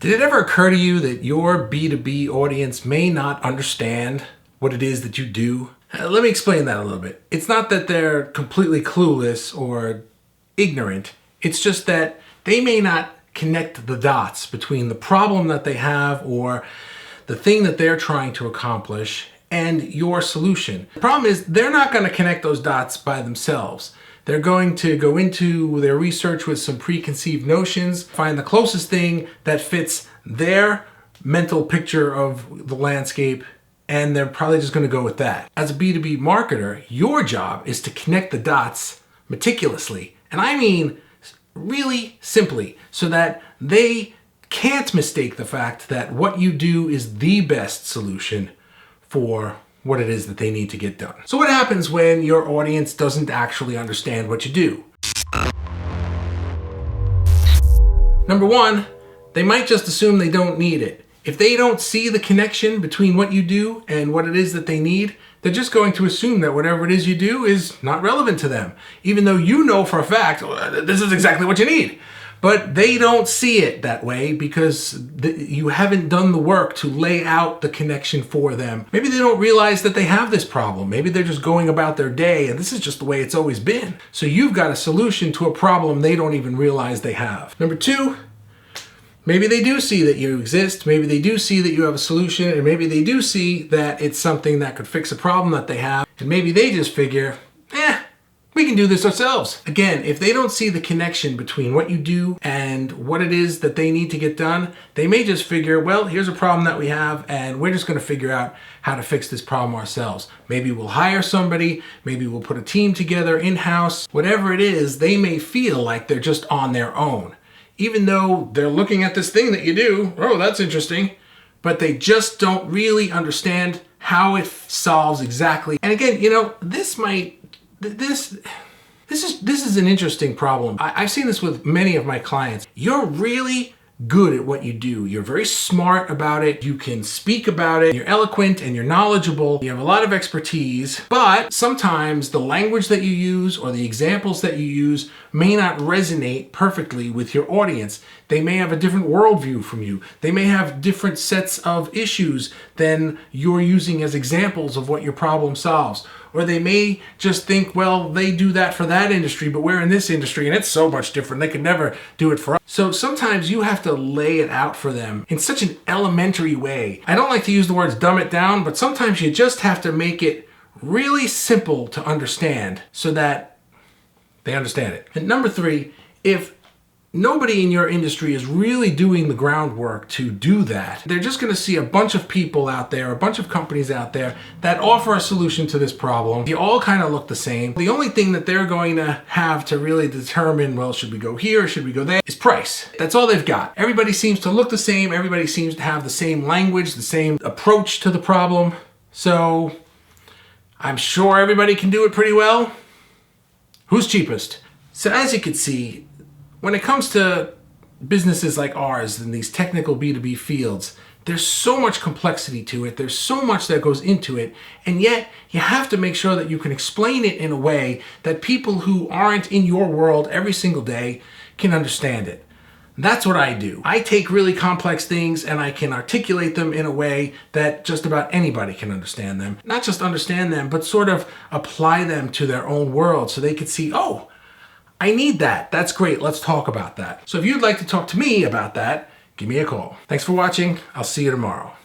Did it ever occur to you that your B2B audience may not understand what it is that you do? Let me explain that a little bit. It's not that they're completely clueless or ignorant. It's just that they may not connect the dots between the problem that they have or the thing that they're trying to accomplish and your solution. The problem is they're not going to connect those dots by themselves. They're going to go into their research with some preconceived notions, find the closest thing that fits their mental picture of the landscape, and they're probably just going to go with that. As a B2B marketer, your job is to connect the dots meticulously, and I mean really simply, so that they can't mistake the fact that what you do is the best solution for what it is that they need to get done. So what happens when your audience doesn't actually understand what you do? Number one, they might just assume they don't need it. If they don't see the connection between what you do and what it is that they need, they're just going to assume that whatever it is you do is not relevant to them, even though you know for a fact, this is exactly what you need. But they don't see it that way because you haven't done the work to lay out the connection for them. Maybe they don't realize that they have this problem. Maybe they're just going about their day and this is just the way it's always been. So you've got a solution to a problem they don't even realize they have. Number two, maybe they do see that you exist. Maybe they do see that you have a solution, and maybe they do see that it's something that could fix a problem that they have. And maybe they just figure, we can do this ourselves. Again, if they don't see the connection between what you do and what it is that they need to get done, they may just figure, well, here's a problem that we have and we're just gonna figure out how to fix this problem ourselves. Maybe we'll hire somebody, maybe we'll put a team together in-house. Whatever it is, they may feel like they're just on their own. Even though they're looking at this thing that you do, oh, that's interesting, but they just don't really understand how it solves exactly. And again, this is an interesting problem. I've seen this with many of my clients. You're really good at what you do. You're very smart about it. You can speak about it. You're eloquent and you're knowledgeable. You have a lot of expertise, but sometimes the language that you use or the examples that you use may not resonate perfectly with your audience. They may have a different worldview from you. They may have different sets of issues than you're using as examples of what your problem solves. Or they may just think, well, they do that for that industry, but we're in this industry and it's so much different. They could never do it for us. So sometimes you have to lay it out for them in such an elementary way. I don't like to use the words dumb it down, but sometimes you just have to make it really simple to understand so that they understand it. And number three, if nobody in your industry is really doing the groundwork to do that, they're just going to see a bunch of people out there, a bunch of companies out there that offer a solution to this problem. They all kind of look the same. The only thing that they're going to have to really determine, well, should we go here or should we go there, is price. That's all they've got. Everybody seems to look the same. Everybody seems to have the same language, the same approach to the problem. So I'm sure everybody can do it pretty well. Who's cheapest? So as you can see, when it comes to businesses like ours in these technical B2B fields, there's so much complexity to it. There's so much that goes into it. And yet you have to make sure that you can explain it in a way that people who aren't in your world every single day can understand it. That's what I do. I take really complex things and I can articulate them in a way that just about anybody can understand them. Not just understand them, but sort of apply them to their own world so they can see, oh, I need that. That's great. Let's talk about that. So if you'd like to talk to me about that, give me a call. Thanks for watching. I'll see you tomorrow.